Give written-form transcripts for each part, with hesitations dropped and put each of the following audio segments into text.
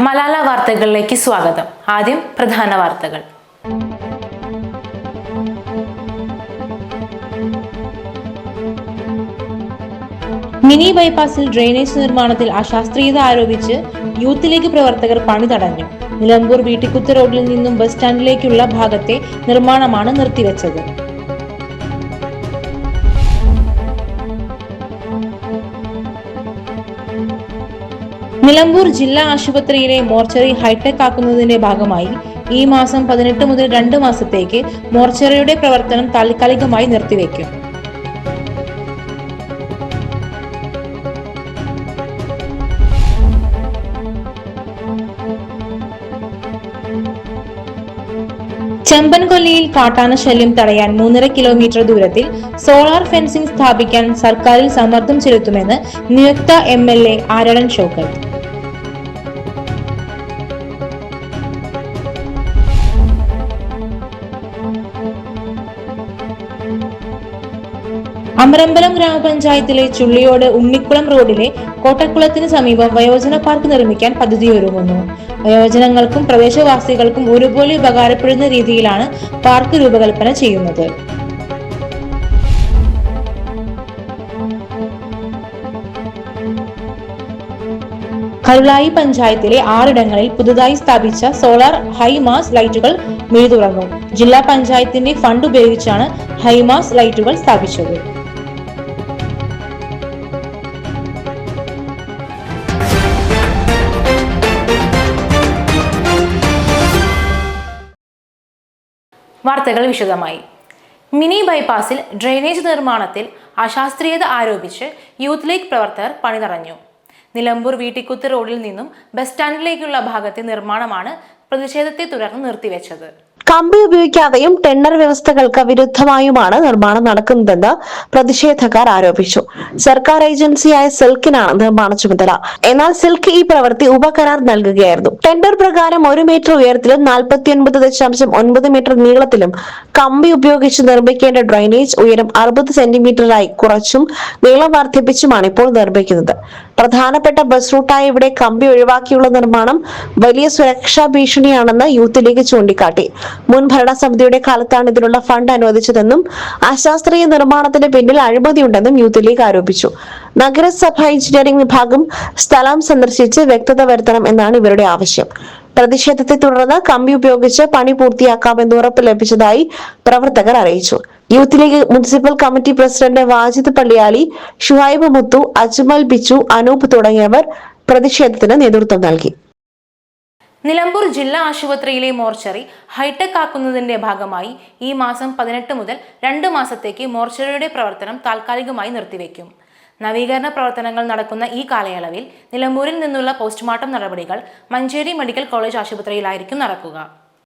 മലാല വാർത്തകളിലേക്ക് സ്വാഗതം. ആദ്യം പ്രധാന വാർത്തകൾ. മിനി ബൈപ്പാസിൽ ഡ്രെയിനേജ് നിർമ്മാണത്തിൽ അശാസ്ത്രീയത ആരോപിച്ച് യൂത്ത് ലീഗ് പ്രവർത്തകർ പണി തടഞ്ഞു. നിലമ്പൂർ വീട്ടിക്കുത്ത് റോഡിൽ നിന്നും ബസ് സ്റ്റാൻഡിലേക്കുള്ള ഭാഗത്തെ നിർമ്മാണമാണ് നിർത്തിവെച്ചത്. നിലമ്പൂർ ജില്ലാ ആശുപത്രിയിലെ മോർച്ചറി ഹൈടെക് ആക്കുന്നതിന്റെ ഭാഗമായി ഈ മാസം 18 മുതൽ 2 മാസത്തേക്ക് മോർച്ചറിയുടെ പ്രവർത്തനം താൽക്കാലികമായി നിർത്തിവെക്കും. ചെമ്പൻകൊല്ലിയിൽ കാട്ടാന ശല്യം തടയാൻ 3.5 കിലോമീറ്റർ ദൂരത്തിൽ സോളാർ ഫെൻസിംഗ് സ്ഥാപിക്കാൻ സർക്കാരിൽ സമ്മർദ്ദം ചെലുത്തുമെന്ന് നിയുക്ത MLA ആരടൻ ഷൗക്കത്ത്. അമരമ്പലം ഗ്രാമപഞ്ചായത്തിലെ ചുള്ളിയോട് ഉണ്ണിക്കുളം റോഡിലെ കോട്ടക്കുളത്തിന് സമീപം വയോജന പാർക്ക് നിർമ്മിക്കാൻ പദ്ധതിയൊരുങ്ങുന്നു. വയോജനങ്ങൾക്കും പ്രദേശവാസികൾക്കും ഒരുപോലെ ഉപകാരപ്പെടുന്ന രീതിയിലാണ് പാർക്ക് രൂപകൽപ്പന ചെയ്യുന്നത്. കരുളായി പഞ്ചായത്തിലെ 6 ഇടങ്ങളിൽ പുതുതായി സ്ഥാപിച്ച സോളാർ ഹൈമാസ് ലൈറ്റുകൾ മിഴിതുറങ്ങും. ജില്ലാ പഞ്ചായത്തിന്റെ ഫണ്ട് ഉപയോഗിച്ചാണ് ഹൈമാസ് ലൈറ്റുകൾ സ്ഥാപിച്ചത്. വാർത്തകൾ വിശദമായി. മിനി ബൈപ്പാസിൽ ഡ്രെയിനേജ് നിർമ്മാണത്തിൽ അശാസ്ത്രീയത ആരോപിച്ച് യൂത്ത് ലീഗ് പ്രവർത്തകർ പണി തടഞ്ഞു. നിലമ്പൂർ വീട്ടിക്കുത്ത് റോഡിൽ നിന്നും ബസ് സ്റ്റാൻഡിലേക്കുള്ള ഭാഗത്തെ നിർമ്മാണമാണ് പ്രതിഷേധത്തെ തുടർന്ന് നിർത്തിവെച്ചത്. കമ്പി ഉപയോഗിക്കാതെയും ടെൻഡർ വ്യവസ്ഥകൾക്ക് വിരുദ്ധമായുമാണ് നിർമ്മാണം നടക്കുന്നതെന്ന് പ്രതിഷേധക്കാർ ആരോപിച്ചു. സർക്കാർ ഏജൻസിയായ സിൽക്കിനാണ് നിർമ്മാണ ചുമതല. എന്നാൽ സിൽക്ക് ഈ പ്രവൃത്തി ഉപകരാർ നൽകുകയായിരുന്നു. ടെൻഡർ പ്രകാരം 1 മീറ്റർ ഉയരത്തിലും 49.9 മീറ്റർ നീളത്തിലും കമ്പി ഉപയോഗിച്ച് നിർമ്മിക്കേണ്ട ഡ്രെയിനേജ് ഉയരം 60 സെന്റിമീറ്ററായി കുറച്ചും നീളം വർദ്ധിപ്പിച്ചുമാണ് ഇപ്പോൾ നിർമ്മിക്കുന്നത്. പ്രധാനപ്പെട്ട ബസ് റൂട്ടായ ഇവിടെ കമ്പി ഒഴിവാക്കിയുള്ള നിർമ്മാണം വലിയ സുരക്ഷാ ഭീഷണിയാണെന്ന് യൂത്ത് ലീഗ് ചൂണ്ടിക്കാട്ടി. മുൻ ഭരണസമിതിയുടെ കാലത്താണ് ഇതിനുള്ള ഫണ്ട് അനുവദിച്ചതെന്നും അശാസ്ത്രീയ നിർമ്മാണത്തിന് പിന്നിൽ അഴിമതിയുണ്ടെന്നും യൂത്ത് ലീഗ് ആരോപിച്ചു. നഗരസഭ എഞ്ചിനീയറിംഗ് വിഭാഗം സ്ഥലം സന്ദർശിച്ച് വ്യക്തത വരുത്തണം എന്നാണ് ഇവരുടെ ആവശ്യം. പ്രതിഷേധത്തെ തുടർന്ന് കമ്പി ഉപയോഗിച്ച് പണി പൂർത്തിയാക്കാമെന്ന് ഉറപ്പ് ലഭിച്ചതായി പ്രവർത്തകർ അറിയിച്ചു. Youth league municipal committee president Wajid Palliyali, Shuhaib Muthu, Ajmal Bichu, Anoop തുടങ്ങിയവർ പ്രതിഷേധത്തിന് നേതൃത്വം നൽകി. നിലമ്പൂർ ജില്ലാ ആശുപത്രിയിലെ മോർച്ചറി ഹൈടെക് ആക്കുന്നതിന്റെ ഭാഗമായി ഈ മാസം 18 മുതൽ 2 മാസത്തേക്ക് മോർച്ചറിയുടെ പ്രവർത്തനം താൽക്കാലികമായി നിർത്തിവെക്കും. നവീകരണ പ്രവർത്തനങ്ങൾ നടക്കുന്ന ഈ കാലയളവിൽ നിലമ്പൂരിൽ നിന്നുള്ള പോസ്റ്റ്മോർട്ടം നടപടികൾ മഞ്ചേരി മെഡിക്കൽ കോളേജ് ആശുപത്രിയിലായിരിക്കും നടക്കുക.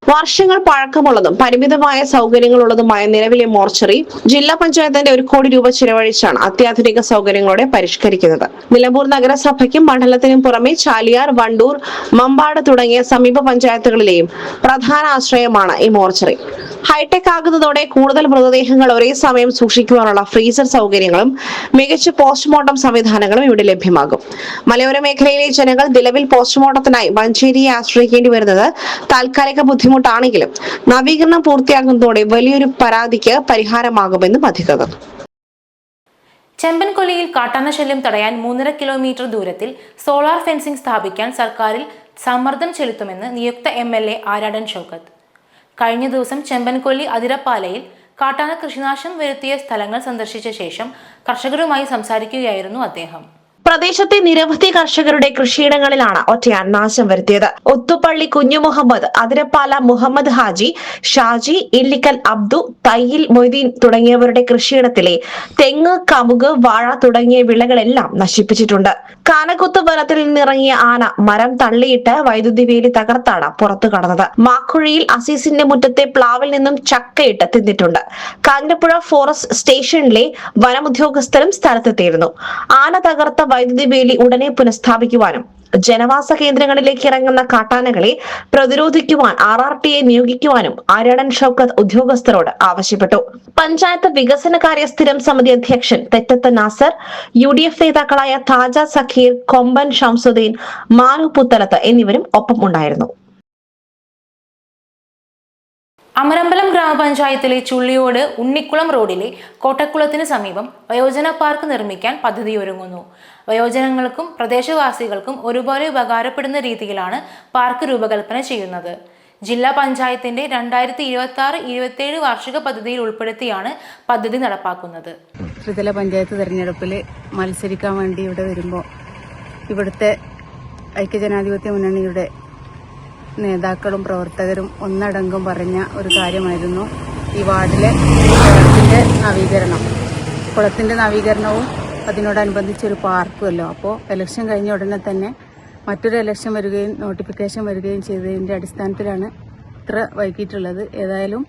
വർഷങ്ങൾ പഴക്കമുള്ളതും പരിമിതമായ സൗകര്യങ്ങളുള്ളതുമായ നിലവിലെ മോർച്ചറി ജില്ലാ പഞ്ചായത്തിന്റെ 1 കോടി രൂപ ചിലവഴിച്ചാണ് അത്യാധുനിക സൗകര്യങ്ങളോടെ പരിഷ്കരിക്കുന്നത്. നിലമ്പൂർ നഗരസഭയ്ക്കും മണ്ഡലത്തിനും പുറമെ ചാലിയാർ, വണ്ടൂർ, മമ്പാട് തുടങ്ങിയ സമീപ പഞ്ചായത്തുകളിലെയും പ്രധാന ആശ്രയമാണ് ഈ മോർച്ചറി. ഹൈടെക് ആകുന്നതോടെ കൂടുതൽ മൃതദേഹങ്ങൾ ഒരേ സമയം സൂക്ഷിക്കുവാനുള്ള ഫ്രീസർ സൗകര്യങ്ങളും മികച്ച പോസ്റ്റ്മോർട്ടം സംവിധാനങ്ങളും ഇവിടെ ലഭ്യമാകും. മലയോര മേഖലയിലെ ജനങ്ങൾ നിലവിൽ പോസ്റ്റ്മോർട്ടത്തിനായി മഞ്ചേരിയെ ആശ്രയിക്കേണ്ടി വരുന്നത് താൽക്കാലിക ബുദ്ധിമുട്ടാണെങ്കിലും നവീകരണം പൂർത്തിയാകുന്നതോടെ വലിയൊരു പരാതിക്ക് പരിഹാരമാകുമെന്നും അധികൃതർ. ചെമ്പൻകൊല്ലിയിൽ കാട്ടാന ശല്യം തടയാൻ 3.5 കിലോമീറ്റർ ദൂരത്തിൽ സോളാർ ഫെൻസിംഗ് സ്ഥാപിക്കാൻ സർക്കാരിൽ സമ്മർദ്ദം ചെലുത്തുമെന്ന് നിയുക്ത MLA ആരടൻ ഷൗക്കത്ത്. കഴിഞ്ഞ ദിവസം ചെമ്പൻകൊല്ലി അതിരപ്പാലയിൽ കാട്ടാന കൃഷിനാശം വരുത്തിയ സ്ഥലങ്ങൾ സന്ദർശിച്ച ശേഷം കർഷകരുമായി സംസാരിക്കുകയായിരുന്നു അദ്ദേഹം. പ്രദേശത്തെ നിരവധി കർഷകരുടെ കൃഷിയിടങ്ങളിലാണ് ഒറ്റയാൻ നാശം വരുത്തിയത്. ഒത്തുപള്ളി കുഞ്ഞു മുഹമ്മദ്, അതിരപ്പാല മുഹമ്മദ് ഹാജി, ഷാജി, ഇല്ലിക്കൽ അബ്ദു, തയ്യിൽ മൊയ്തീൻ തുടങ്ങിയവരുടെ കൃഷിയിടത്തിലെ തെങ്ങ്, കമുക്, വാഴ തുടങ്ങിയ വിളകളെല്ലാം നശിപ്പിച്ചിട്ടുണ്ട്. കാനക്കുത്ത് വനത്തിൽ നിന്നിറങ്ങിയ ആന മരം തള്ളിയിട്ട് വൈദ്യുതി വേലി തകർത്താണ് പുറത്തു കടന്നത്. മാക്കുഴിയിൽ അസീസിന്റെ മുറ്റത്തെ പ്ലാവിൽ നിന്നും ചക്കയിട്ട് തിന്നിട്ടുണ്ട്. കാഞ്ഞിരപ്പുഴ ഫോറസ്റ്റ് സ്റ്റേഷനിലെ വനമുദ്യോഗസ്ഥരും സ്ഥലത്തെത്തിയിരുന്നു. ആന തകർത്ത വൈദ്യുതി വേലി ഉടനെ പുനഃസ്ഥാപിക്കുവാനും ജനവാസ കേന്ദ്രങ്ങളിലേക്ക് ഇറങ്ങുന്ന കാട്ടാനകളെ പ്രതിരോധിക്കുവാൻ RRTയെ നിയോഗിക്കുവാനും ആര്യാടൻ ഷൌക്കത്ത് ഉദ്യോഗസ്ഥരോട് ആവശ്യപ്പെട്ടു. പഞ്ചായത്ത് വികസനകാര്യ സ്ഥിരം സമിതി അധ്യക്ഷൻ തെറ്റത്ത് നാസർ, UDF നേതാക്കളായ താജ സഖീർ, കൊമ്പൻ ഷംസുദ്ദീൻ, മാനു പുത്തലത്ത് എന്നിവരും ഒപ്പം ഉണ്ടായിരുന്നു. അമരമ്പലം ഗ്രാമപഞ്ചായത്തിലെ ചുള്ളിയോട് ഉണ്ണിക്കുളം റോഡിലെ കോട്ടക്കുളത്തിന് സമീപം വയോജന പാർക്ക് നിർമ്മിക്കാൻ പദ്ധതിയൊരുങ്ങുന്നു. വയോജനങ്ങൾക്കും പ്രദേശവാസികൾക്കും ഒരുപോലെ ഉപകാരപ്പെടുന്ന രീതിയിലാണ് പാർക്ക് രൂപകൽപ്പന ചെയ്യുന്നത്. ജില്ലാ പഞ്ചായത്തിന്റെ 2026-27 വാർഷിക പദ്ധതിയിൽ ഉൾപ്പെടുത്തിയാണ് പദ്ധതി നടപ്പാക്കുന്നത്. ത്രിതല പഞ്ചായത്ത് തെരഞ്ഞെടുപ്പിൽ മത്സരിക്കാൻ വേണ്ടി ഇവിടെ വരുമ്പോൾ ഇവിടുത്തെ ഐക്യജനാധിപത്യ മുന്നണിയുടെ നേതാക്കളും പ്രവർത്തകരും ഒന്നടങ്കം പറഞ്ഞ ഒരു കാര്യമായിരുന്നു ഈ വാർഡിലെ കുളത്തിന്റെ നവീകരണവും അതിനോടനുബന്ധിച്ചൊരു പാർക്കുമല്ലോ. അപ്പോൾ ഇലക്ഷൻ കഴിഞ്ഞ ഉടനെ തന്നെ മറ്റൊരു ഇലക്ഷൻ വരികയും നോട്ടിഫിക്കേഷൻ വരികയും ചെയ്തതിൻ്റെ അടിസ്ഥാനത്തിലാണ് ഇത്ര വൈകിട്ടുള്ളത്. ഏതായാലും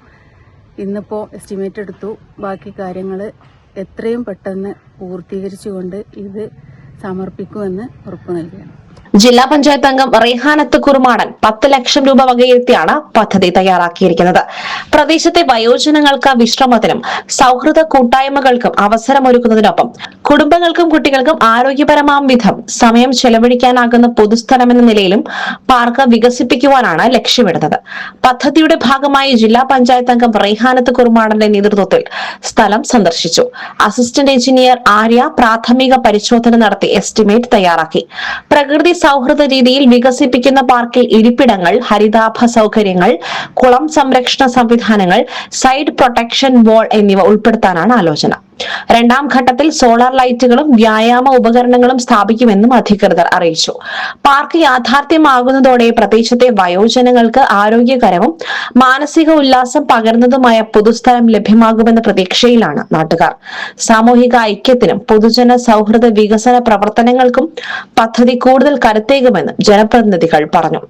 ഇന്നിപ്പോൾ എസ്റ്റിമേറ്റ് എടുത്തു. ബാക്കി കാര്യങ്ങൾ എത്രയും പെട്ടെന്ന് പൂർത്തീകരിച്ചുകൊണ്ട് ഇത് സമർപ്പിക്കുമെന്ന് ഉറപ്പു നൽകുകയാണ്. ജില്ലാ പഞ്ചായത്ത് അംഗം റെയ്ഹാനത്ത് കുറുമാടൻ 10 ലക്ഷം രൂപ വകയിരുത്തിയാണ് പദ്ധതി തയ്യാറാക്കിയിരിക്കുന്നത്. പ്രദേശത്തെ വയോജനങ്ങൾക്ക് വിശ്രമത്തിനും സൗഹൃദ കൂട്ടായ്മകൾക്കും അവസരമൊരുക്കുന്നതിനൊപ്പം കുടുംബങ്ങൾക്കും കുട്ടികൾക്കും ആരോഗ്യപരമാം വിധം സമയം ചെലവഴിക്കാനാകുന്ന പൊതുസ്ഥലമെന്ന നിലയിലും പാർക്ക് വികസിപ്പിക്കുവാനാണ് ലക്ഷ്യമിടുന്നത്. പദ്ധതിയുടെ ഭാഗമായി ജില്ലാ പഞ്ചായത്ത് അംഗം റെയ്ഹാനത്ത് കുറുമാടന്റെ നേതൃത്വത്തിൽ സ്ഥലം സന്ദർശിച്ചു. അസിസ്റ്റന്റ് എഞ്ചിനീയർ ആര്യ പ്രാഥമിക പരിശോധന നടത്തി എസ്റ്റിമേറ്റ് തയ്യാറാക്കി. പ്രകൃതി സൗഹൃദ രീതിയിൽ വികസിപ്പിക്കുന്ന പാർക്കിൽ ഇരിപ്പിടങ്ങൾ, ഹരിതാഭ സൗകര്യങ്ങൾ, കുളം സംരക്ഷണ സംവിധാനങ്ങൾ, സൈഡ് പ്രൊട്ടക്ഷൻ വാൾ എന്നിവ ഉൾപ്പെടുത്താനാണ് ആലോചന. രണ്ടാം ഘട്ടത്തിൽ സോളാർ ലൈറ്റുകളും വ്യായാമ ഉപകരണങ്ങളും സ്ഥാപിക്കുമെന്നും അധികൃതർ അറിയിച്ചു. പാർക്ക് യാഥാർത്ഥ്യമാകുന്നതോടെ പ്രദേശത്തെ വയോജനങ്ങൾക്ക് ആരോഗ്യകരവും മാനസിക ഉല്ലാസം പകരുന്നതുമായ പൊതുസ്ഥലം ലഭ്യമാകുമെന്ന പ്രതീക്ഷയിലാണ് നാട്ടുകാർ. സാമൂഹിക ഐക്യത്തിനും പൊതുജന സൗഹൃദ വികസന പ്രവർത്തനങ്ങൾക്കും പദ്ധതി കൂടുതൽ കരുത്തേകുമെന്ന് ജനപ്രതിനിധികൾ പറഞ്ഞു.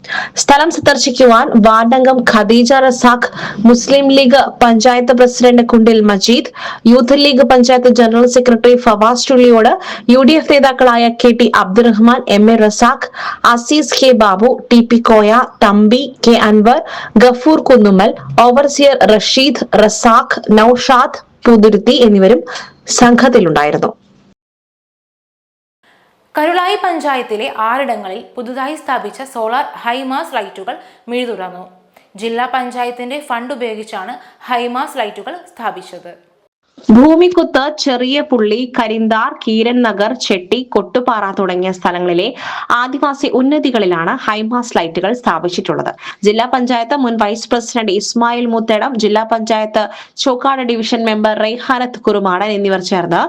സ്ഥലം സന്ദർശിക്കുവാൻ വാർഡംഗം Khadeeja Razak, Muslim league panchayat president Kundil Majeed, youth league panchayat general secretary Fawas Chulliyode, UDF നേതാക്കളായ KT Abdurahman, MA Razak, Azeez K Babu, TP Koya, Thampi, K Anwar, Gafoor Kunnummal, overseer Rasheed, Razak, Noushad Puthuruthi എന്നിവരും സംഘത്തിലുണ്ടായിരുന്നു. കരുളായി പഞ്ചായത്തിലെ 6 പുതുതായി സ്ഥാപിച്ച സോളാർ ഹൈമാസ് ലൈറ്റുകൾ മിഴിതുറന്നു. ജില്ലാ പഞ്ചായത്തിന്റെ ഫണ്ട് ഉപയോഗിച്ചാണ് ഹൈമാസ് ലൈറ്റുകൾ സ്ഥാപിച്ചത്. ഭൂമിക്കുത്ത്, ചെറിയ പുള്ളി, കരിന്താർ, കീരൻ നഗർ, ചെട്ടി, കൊട്ടുപാറ തുടങ്ങിയ സ്ഥലങ്ങളിലെ ആദിവാസി ഉന്നതികളിലാണ് ഹൈമാസ് ലൈറ്റുകൾ സ്ഥാപിച്ചിട്ടുള്ളത്. ജില്ലാ പഞ്ചായത്ത് മുൻ വൈസ് പ്രസിഡന്റ് ഇസ്മായിൽ മുത്തേടം, ജില്ലാ പഞ്ചായത്ത് ചോക്കാട് ഡിവിഷൻ മെമ്പർ റെയ്ഹാനത്ത് കുറുമാടൻ എന്നിവർ ചേർന്ന്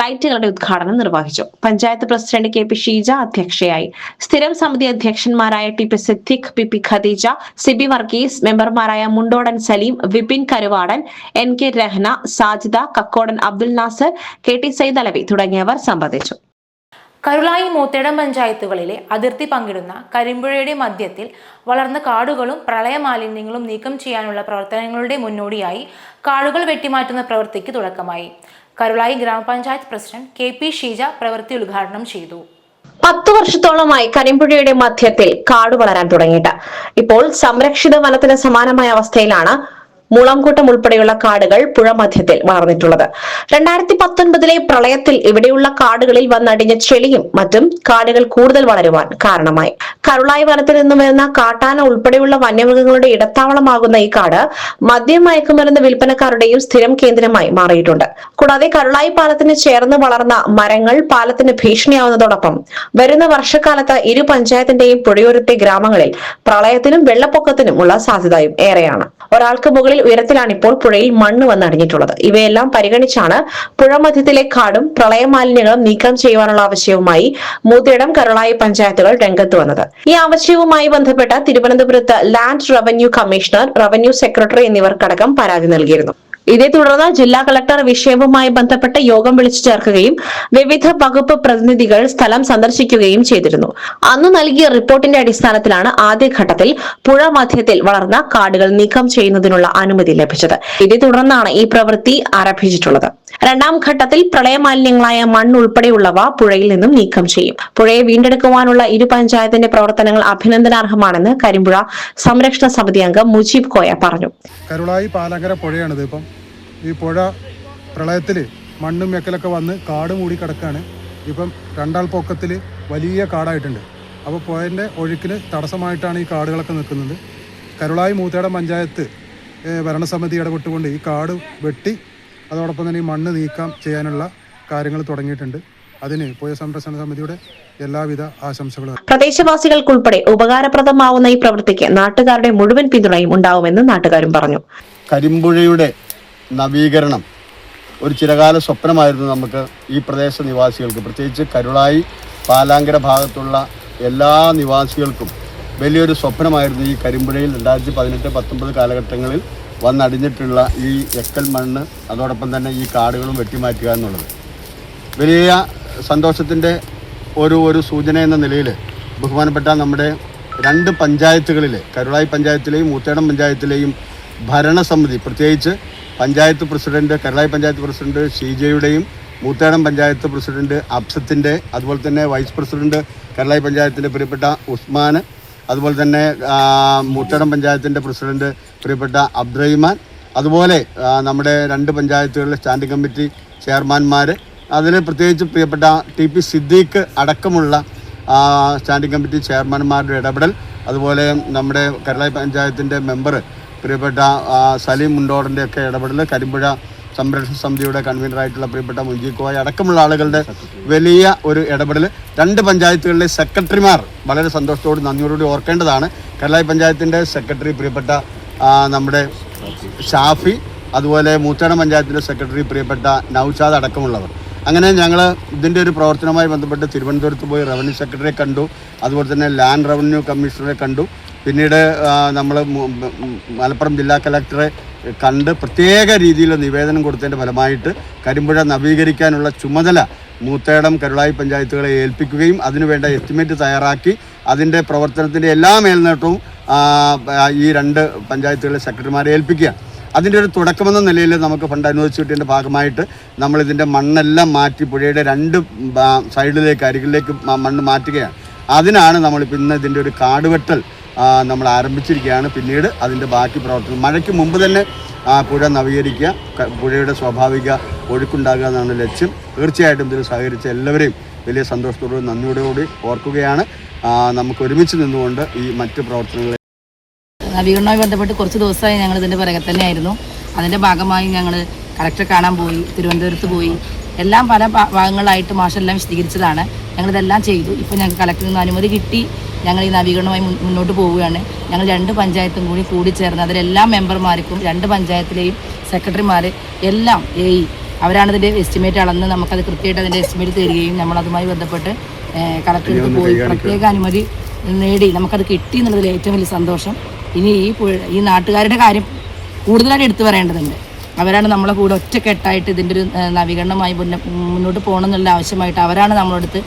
ലൈറ്റുകളുടെ ഉദ്ഘാടനം നിർവഹിച്ചു. പഞ്ചായത്ത് പ്രസിഡന്റ് KP ഷീജ അധ്യക്ഷയായി. സ്ഥിരം സമിതി അധ്യക്ഷന്മാരായ TP സിദ്ദിഖ്, PP ഖദീജ, സിബി വർഗീസ്, മെമ്പർമാരായ മുണ്ടോടൻ സലീം, വിപിൻ കരുവാടൻ, NK രഹ്ന, സാജിദ, കക്കോടൻ അബ്ദുൽ നാസർ, KT സൈദ് അലവി തുടങ്ങിയവർ സംബന്ധിച്ചു. കരുളായി മൂത്തേടം പഞ്ചായത്തുകളിലെ അതിർത്തി പങ്കിടുന്ന കരിമ്പുഴയുടെ മധ്യത്തിൽ വളർന്ന കാടുകളും പ്രളയ മാലിന്യങ്ങളും നീക്കം ചെയ്യാനുള്ള പ്രവർത്തനങ്ങളുടെ മുന്നോടിയായി കാടുകൾ വെട്ടിമാറ്റുന്ന പ്രവൃത്തിക്ക് തുടക്കമായി. കരുളായി ഗ്രാമപഞ്ചായത്ത് പ്രസിഡന്റ് KP ഷീജ പ്രവൃത്തി ഉദ്ഘാടനം ചെയ്തു. 10 വർഷത്തോളമായി കരിമ്പുഴയുടെ മധ്യത്തിൽ കാട് വളരാൻ തുടങ്ങിയിട്ട് ഇപ്പോൾ സംരക്ഷിത വനത്തിന് സമാനമായ അവസ്ഥയിലാണ് മുളംകൂട്ടം ഉൾപ്പെടെയുള്ള കാടുകൾ പുഴ മധ്യത്തിൽ വളർന്നിട്ടുള്ളത്. 2019 പ്രളയത്തിൽ ഇവിടെയുള്ള കാടുകളിൽ വന്നടിഞ്ഞ ചെളിയും മറ്റും കാടുകൾ കൂടുതൽ വളരുവാൻ കാരണമായി. കരുളായി വനത്തിൽ നിന്നും വരുന്ന കാട്ടാന ഉൾപ്പെടെയുള്ള വന്യമൃഗങ്ങളുടെ ഇടത്താവളമാകുന്ന ഈ കാട് മദ്യം മയക്കുമരുന്ന് വിൽപ്പനക്കാരുടെയും സ്ഥിരം കേന്ദ്രമായി മാറിയിട്ടുണ്ട്. കൂടാതെ കരുളായി പാലത്തിന് ചേർന്ന് വളർന്ന മരങ്ങൾ പാലത്തിന് ഭീഷണിയാവുന്നതോടൊപ്പം വരുന്ന വർഷക്കാലത്ത് ഇരു പഞ്ചായത്തിന്റെയും പുഴയോരത്തെ ഗ്രാമങ്ങളിൽ പ്രളയത്തിനും വെള്ളപ്പൊക്കത്തിനും ഉള്ള സാധ്യതയും ഏറെയാണ്. ഒരാൾക്ക് മുകളിൽ ഉയരത്തിലാണ് ഇപ്പോൾ പുഴയിൽ മണ്ണ് വന്നടിഞ്ഞിട്ടുള്ളത്. ഇവയെല്ലാം പരിഗണിച്ചാണ് പുഴ മധ്യത്തിലെ കാടും പ്രളയമാലിന്യങ്ങളും നീക്കം ചെയ്യുവാനുള്ള ആവശ്യവുമായി മൂത്തേടം, കരുളായി പഞ്ചായത്തുകൾ രംഗത്ത് വന്നത്. ഈ ആവശ്യവുമായി ബന്ധപ്പെട്ട തിരുവനന്തപുരത്ത് land revenue commissioner, revenue secretary എന്നിവർക്കടക്കം പരാതി നൽകിയിരുന്നു. ഇതേ തുടർന്ന് ജില്ലാ കളക്ടർ വിഷയവുമായി ബന്ധപ്പെട്ട് യോഗം വിളിച്ചു ചേർക്കുകയും വിവിധ വകുപ്പ് പ്രതിനിധികൾ സ്ഥലം സന്ദർശിക്കുകയും ചെയ്തിരുന്നു. അന്ന് നൽകിയ റിപ്പോർട്ടിന്റെ അടിസ്ഥാനത്തിലാണ് ആദ്യഘട്ടത്തിൽ പുഴ മധ്യത്തിൽ വളർന്ന കാടുകൾ നീക്കം ചെയ്യുന്നതിനുള്ള അനുമതി ലഭിച്ചത്. ഇതേ തുടർന്നാണ് ഈ പ്രവൃത്തി ആരംഭിച്ചിട്ടുള്ളത്. രണ്ടാം ഘട്ടത്തിൽ പ്രളയമാലിന്യങ്ങളായ മണ്ണ് ഉൾപ്പെടെയുള്ളവ പുഴയിൽ നിന്നും നീക്കം ചെയ്യും. പുഴയെ വീണ്ടെടുക്കുവാനുള്ള ഇരു പഞ്ചായത്തിന്റെ പ്രവർത്തനങ്ങൾ അഭിനന്ദനാർഹമാണെന്ന് കരിമ്പുഴ സംരക്ഷണ സമിതി അംഗം മുജീബ് കോയ പറഞ്ഞു. കരുളായി പാലങ്കര പുഴയാണിത്. ഇപ്പം ഈ പുഴ പ്രളയത്തിൽ മണ്ണും മെക്കലൊക്കെ വന്ന് കാട് മൂടി കിടക്കുകയാണ്. ഇപ്പം രണ്ടാൾ പൊക്കത്തിൽ വലിയ കാടായിട്ടുണ്ട്. അപ്പോൾ പുഴൻ്റെ ഒഴുക്കിന് തടസ്സമായിട്ടാണ് ഈ കാടുകളൊക്കെ നിൽക്കുന്നത്. കരുളായി മൂത്തേടം പഞ്ചായത്ത് ഭരണസമിതി ഇടപെട്ടുകൊണ്ട് ഈ കാട് വെട്ടി അതോടൊപ്പം തന്നെ ഈ മണ്ണ് നീക്കം ചെയ്യാനുള്ള കാര്യങ്ങൾ തുടങ്ങിയിട്ടുണ്ട്. അതിന് പുഴ സംരക്ഷണ സമിതിയുടെ എല്ലാവിധ ആശംസകളും. പ്രദേശവാസികൾക്കുൾപ്പെടെ ഉപകാരപ്രദമാവുന്ന ഈ പ്രവൃത്തിക്ക് നാട്ടുകാരുടെ മുഴുവൻ പിന്തുണയും ഉണ്ടാവുമെന്ന് നാട്ടുകാരും പറഞ്ഞു. കരിമ്പുഴയുടെ നവീകരണം ഒരു ചിരകാല സ്വപ്നമായിരുന്നു നമുക്ക് ഈ പ്രദേശ നിവാസികൾക്ക്, പ്രത്യേകിച്ച് കരുളായി പാലാങ്കര ഭാഗത്തുള്ള എല്ലാ നിവാസികൾക്കും വലിയൊരു സ്വപ്നമായിരുന്നു ഈ കരിമ്പുഴയിൽ 2018-19 കാലഘട്ടങ്ങളിൽ വന്നടിഞ്ഞിട്ടുള്ള ഈ എക്കൽ മണ്ണ് അതോടൊപ്പം തന്നെ ഈ കാടുകളും വെട്ടിമാറ്റുക എന്നുള്ളത്. വലിയ സന്തോഷത്തിൻ്റെ ഒരു സൂചന എന്ന നിലയിൽ ബഹുമാനപ്പെട്ട നമ്മുടെ 2 പഞ്ചായത്തുകളിലെ കരുളായി പഞ്ചായത്തിലെയും മൂത്തേടം പഞ്ചായത്തിലെയും ഭരണസമിതി, പ്രത്യേകിച്ച് പഞ്ചായത്ത് പ്രസിഡന്റ് കരുളായി പഞ്ചായത്ത് പ്രസിഡന്റ് ഷീജയുടെയും മൂത്തേടം പഞ്ചായത്ത് പ്രസിഡന്റ് അബ്സത്തിൻ്റെ, അതുപോലെ തന്നെ വൈസ് പ്രസിഡന്റ് കരുളായി പഞ്ചായത്തിൻ്റെ പ്രിയപ്പെട്ട ഉസ്മാൻ, അതുപോലെ തന്നെ മൂത്തേടം പഞ്ചായത്തിൻ്റെ പ്രസിഡന്റ് പ്രിയപ്പെട്ട അബ്ദുറഹിമാൻ, അതുപോലെ നമ്മുടെ 2 പഞ്ചായത്തുകളിലെ സ്റ്റാൻഡിംഗ് കമ്മിറ്റി ചെയർമാൻമാർ, അതിൽ പ്രത്യേകിച്ച് പ്രിയപ്പെട്ട TP സിദ്ദീഖ് അടക്കമുള്ള സ്റ്റാൻഡിംഗ് കമ്മിറ്റി ചെയർമാൻമാരുടെ ഇടപെടൽ, അതുപോലെ നമ്മുടെ കരുളായി പഞ്ചായത്തിൻ്റെ മെമ്പർ പ്രിയപ്പെട്ട സലീം മുണ്ടോടൻ്റെ ഒക്കെ ഇടപെടൽ, കരിമ്പുഴ സംരക്ഷണ സമിതിയുടെ കൺവീനറായിട്ടുള്ള പ്രിയപ്പെട്ട മുജീബ് കോയ അടക്കമുള്ള ആളുകളുടെ വലിയ ഒരു ഇടപെടൽ. 2 പഞ്ചായത്തുകളിലെ സെക്രട്ടറിമാർ വളരെ സന്തോഷത്തോട് നന്ദിയോടുകൂടി ഓർക്കേണ്ടതാണ്. കരുളായി പഞ്ചായത്തിൻ്റെ സെക്രട്ടറി പ്രിയപ്പെട്ട നമ്മുടെ ഷാഫി, അതുപോലെ മൂത്തേടം പഞ്ചായത്തിൻ്റെ സെക്രട്ടറി പ്രിയപ്പെട്ട നൗഷാദ് അടക്കമുള്ളവർ. അങ്ങനെ ഞങ്ങൾ ഇതിൻ്റെ ഒരു പ്രവർത്തനവുമായി ബന്ധപ്പെട്ട് തിരുവനന്തപുരത്ത് പോയി റവന്യൂ സെക്രട്ടറിയെ കണ്ടു, അതുപോലെ തന്നെ ലാൻഡ് റവന്യൂ കമ്മീഷണറെ കണ്ടു. പിന്നീട് നമ്മൾ മലപ്പുറം ജില്ലാ കലക്ടറെ കണ്ട് പ്രത്യേക രീതിയിൽ നിവേദനം കൊടുത്തതിൻ്റെ ഫലമായിട്ട് കരിമ്പുഴ നവീകരിക്കാനുള്ള ചുമതല മൂത്തേടം കരുളായി പഞ്ചായത്തുകളെ ഏൽപ്പിക്കുകയും അതിനുവേണ്ട എസ്റ്റിമേറ്റ് തയ്യാറാക്കി അതിൻ്റെ പ്രവർത്തനത്തിൻ്റെ എല്ലാ മേൽനോട്ടവും ഈ 2 പഞ്ചായത്തുകളിലെ സെക്രട്ടറിമാരെ ഏൽപ്പിക്കുകയാണ്. അതിൻ്റെ ഒരു തുടക്കമെന്ന നിലയിൽ നമുക്ക് ഫണ്ട് അനുവദിച്ചു കിട്ടിയതിൻ്റെ ഭാഗമായിട്ട് നമ്മളിതിൻ്റെ മണ്ണെല്ലാം മാറ്റി പുഴയുടെ 2 സൈഡിലേക്ക് അരികിലേക്ക് മണ്ണ് മാറ്റുകയാണ്. അതിനാണ് നമ്മളിപ്പോൾ ഇന്ന് ഇതിൻ്റെ ഒരു കാടുവെട്ടൽ നമ്മൾ ആരംഭിച്ചിരിക്കുകയാണ്. പിന്നീട് അതിൻ്റെ ബാക്കി പ്രവർത്തനം മഴയ്ക്ക് മുമ്പ് തന്നെ പുഴ നവീകരിക്കുക, പുഴയുടെ സ്വാഭാവിക ഒഴുക്കുണ്ടാകുക എന്നാണ് ലക്ഷ്യം. തീർച്ചയായിട്ടും ഇതിൽ സഹകരിച്ച എല്ലാവരെയും വലിയ സന്തോഷത്തോടുകൂടി നന്ദിയോടുകൂടി ഓർക്കുകയാണ്. നമുക്ക് ഒരുമിച്ച് നിന്നുകൊണ്ട് ഈ മറ്റ് പ്രവർത്തനങ്ങളെ നവീകരണവുമായി ബന്ധപ്പെട്ട് കുറച്ച് ദിവസമായി ഞങ്ങൾ ഇതിൻ്റെ പുറകെ തന്നെയായിരുന്നു. അതിൻ്റെ ഭാഗമായി ഞങ്ങൾ കളക്ടറെ കാണാൻ പോയി, തിരുവനന്തപുരത്ത് പോയി, എല്ലാം പല ഭാഗങ്ങളായിട്ട് മാഷെല്ലാം വിശദീകരിച്ചതാണ്. ഞങ്ങളിതെല്ലാം ചെയ്തു. ഇപ്പോൾ ഞങ്ങൾക്ക് കളക്ടറിൽ നിന്ന് അനുമതി കിട്ടി. ഞങ്ങൾ ഈ നവീകരണവുമായി മുന്നോട്ട് പോവുകയാണ്. ഞങ്ങൾ 2 പഞ്ചായത്തും കൂടി ചേർന്ന് അതിലെല്ലാ മെമ്പർമാർക്കും 2 പഞ്ചായത്തിലെയും സെക്രട്ടറിമാർ എല്ലാം അവരാണ് ഇതിൻ്റെ എസ്റ്റിമേറ്റ് അളന്ന് നമുക്കത് കൃത്യമായിട്ട് അതിൻ്റെ എസ്റ്റിമേറ്റ് തരികയും നമ്മളതുമായി ബന്ധപ്പെട്ട് കളക്ടറെടുത്ത് പോയി പ്രത്യേക അനുമതി നേടി നമുക്കത് കിട്ടി എന്നുള്ളതിൽ ഏറ്റവും വലിയ സന്തോഷം. ഇനി ഈ നാട്ടുകാരുടെ കാര്യം കൂടുതലായിട്ട് എടുത്തു പറയേണ്ടതുണ്ട്. അവരാണ് നമ്മളെ കൂടെ ഒറ്റക്കെട്ടായിട്ട് ഇതിൻ്റെ ഒരു നവീകരണമായി മുന്നോട്ട് പോകണം എന്നുള്ള ആവശ്യമായിട്ട് അവരാണ് നമ്മളടുത്ത്,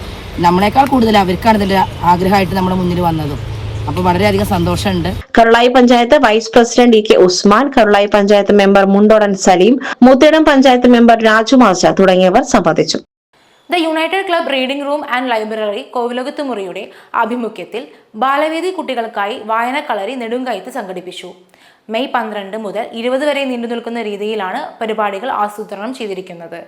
നമ്മളെക്കാൾ കൂടുതൽ അവർക്കാണ് ഇതിൻ്റെ ആഗ്രഹമായിട്ട് നമ്മുടെ മുന്നിൽ വന്നതും. അപ്പോൾ വളരെയധികം സന്തോഷമുണ്ട്. Karulai panchayat vice president EK Usman, Karulai panchayat member Mundodan Saleem, Moothedam panchayat member Raju master തുടങ്ങിയവർ സംബന്ധിച്ചു. The united club reading room and library കോവിലകത്ത് മുറിയുടെ ആഭിമുഖ്യത്തിൽ ബാലവേദി കുട്ടികൾക്കായി വായനക്കളരി നെടുങ്കയത്ത് സംഘടിപ്പിച്ചു. മെയ് 12 മുതൽ 20 വരെ നീണ്ടുനിൽക്കുന്ന രീതിയിലാണ് പരിപാടികൾ ആസൂത്രണം ചെയ്തിരിക്കുന്നത്.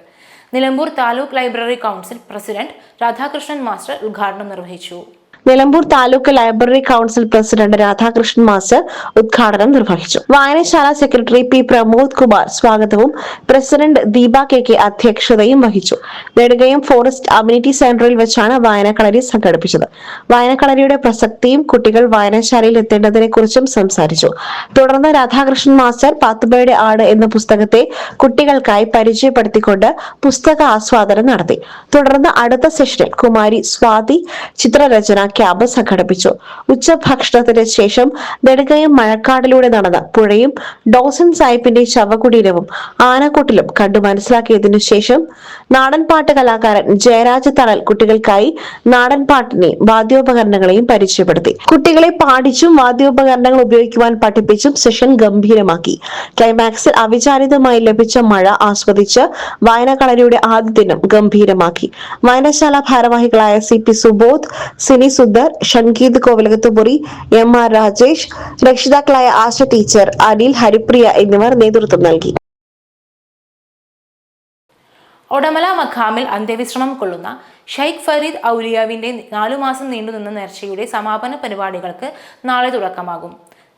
Nilambur taluk library council president Radhakrishnan master ഉദ്ഘാടനം നിർവഹിച്ചു. Nilambur taluk library council president Radhakrishnan master ഉദ്ഘാടനം നിർവഹിച്ചു. വായനശാല സെക്രട്ടറി P. പ്രമോദ് കുമാർ സ്വാഗതവും പ്രസിഡന്റ് ദീപ KK അധ്യക്ഷതയും വഹിച്ചു. നെടുങ്കയം ഫോറസ്റ്റ് അമ്യൂണിറ്റി സെന്ററിൽ വെച്ചാണ് വായനക്കളരി സംഘടിപ്പിച്ചത്. വായനക്കളരിയുടെ പ്രസക്തിയും കുട്ടികൾ വായനശാലയിൽ എത്തേണ്ടതിനെ കുറിച്ചും സംസാരിച്ചു. തുടർന്ന് രാധാകൃഷ്ണൻ മാസ്റ്റർ പാത്തുബയുടെ ആട് എന്ന പുസ്തകത്തെ കുട്ടികൾക്കായി പരിചയപ്പെടുത്തിക്കൊണ്ട് പുസ്തക ആസ്വാദനം നടത്തി. തുടർന്ന് അടുത്ത സെഷനിൽ കുമാരി സ്വാതി ചിത്രരചന ക്യാമ്പ് സംഘടിപ്പിച്ചു. ഉച്ചഭക്ഷണത്തിന് ശേഷം നെടുങ്കയം മഴക്കാടിലൂടെ നടന്ന് പുഴയും ഡോസൻ സാഹിബിന്റെ ശവകുടീരവും ആനക്കൊട്ടിലും കണ്ടു മനസ്സിലാക്കിയതിനു ശേഷം നാടൻപാട്ട് കലാകാരൻ ജയരാജ് തറൽ കുട്ടികൾക്കായി നാടൻപാട്ടിനെയും വാദ്യോപകരണങ്ങളെയും പരിചയപ്പെടുത്തി. കുട്ടികളെ പാടിച്ചും വാദ്യോപകരണങ്ങൾ ഉപയോഗിക്കുവാൻ പഠിപ്പിച്ചും സെഷൻ ഗംഭീരമാക്കി. ക്ലൈമാക്സിൽ അവിചാരിതമായി ലഭിച്ച മഴ ആസ്വദിച്ച് വായനകളരിയുടെ ആദ്യ ദിനം ഗംഭീരമാക്കി. വായനശാല ഭാരവാഹികളായ CP സുബോധ്, സിനി സുന്ദർ, ഷൺഗീത് കോവിലകത്തുമുറി, MR രാജേഷ്, രക്ഷിതാക്കളായ ആശ ടീച്ചർ, അനിൽ, ഹരിപ്രിയ എന്നിവർ നേതൃത്വം നൽകി. ഒഡമല മഖാമിൽ അന്ത്യവിശ്രമം കൊള്ളുന്ന ഷെയ്ഖ് ഫരീദ് ഔലിയാവിന്റെ 4 മാസം നീണ്ടുനിന്ന നേർച്ചയുടെ സമാപന പരിപാടികൾക്ക് നാളെ തുടക്കമാകും.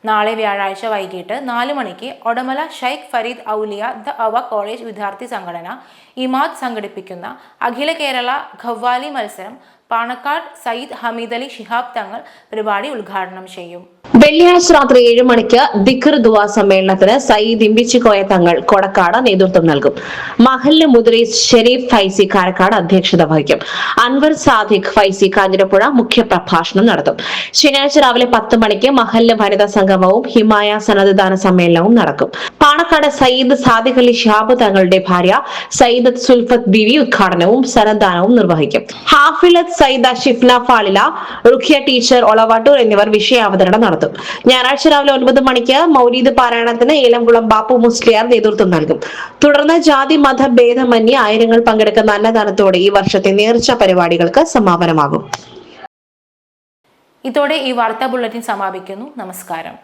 നാളെ വ്യാഴാഴ്ച വൈകിട്ട് 4 മണിക്ക് ഒഡമല ഷെയ്ഖ് ഫരീദ് ഔലിയ ദ അവ കോളേജ് വിദ്യാർത്ഥി സംഘടന ഇമാദ് സംഘടിപ്പിക്കുന്ന അഖില കേരള ഖവ്വാലി മത്സരം പാണക്കാട് സയ്യിദ് ഹമീദ് അലി ശിഹാബ് തങ്ങൾ പരിപാടി ഉദ്ഘാടനം ചെയ്യും. വെള്ളിയാഴ്ച രാത്രി 7 മണിക്ക് ദിക്ർ ദുആ സമ്മേളനത്തിന് സയ്യിദ് ഇമ്പിച്ചിക്കോയ തങ്ങൾ കൊടക്കാട് നേതൃത്വം നൽകും. മഹല്ല് മുദ്രീസ് ഷെരീഫ് ഫൈസി കാരക്കാട് അധ്യക്ഷത വഹിക്കും. അൻവർ സാദിഖ് ഫൈസി കാഞ്ഞിരപ്പുഴ മുഖ്യ പ്രഭാഷണം നടത്തും. ശനിയാഴ്ച രാവിലെ 10 മണിക്ക് മഹല്ല് വനിതാ സംഗമവും ഹിമായ സനദ്ദാന സമ്മേളനവും നടക്കും. പാണക്കാട് സയ്യിദ് സാദിഖ് അലി ശിഹാബ് തങ്ങളുടെ ഭാര്യ സയ്യിദത്ത് സുൽഫത്ത് ബിവി ഉദ്ഘാടനവും സനദ്ദാനവും നിർവഹിക്കും. ഹാഫിലത്ത് സയ്യിദ ഷിഫ്ന ഫാലില, റുഖിയ ടീച്ചർ ഒളവാട്ടൂർ എന്നിവർ വിഷയാവതരണം നടത്തും. ഞായറാഴ്ച രാവിലെ 9 മണിക്ക് മൗലീദ് പാരായണത്തിന് ഏലംകുളം ബാപ്പു മുസ്ലിയാർ നേതൃത്വം നൽകും. തുടർന്ന് ജാതി മത ഭേദമന്യേ ആയിരങ്ങൾ പങ്കെടുക്കുന്ന അന്നദാനത്തോടെ ഈ വർഷത്തെ നേർച്ച പരിപാടികൾക്ക് സമാപനമാകും. ഇതോടെ ഈ വാർത്താ ബുള്ളറ്റിൻ സമാപിക്കുന്നു. നമസ്കാരം.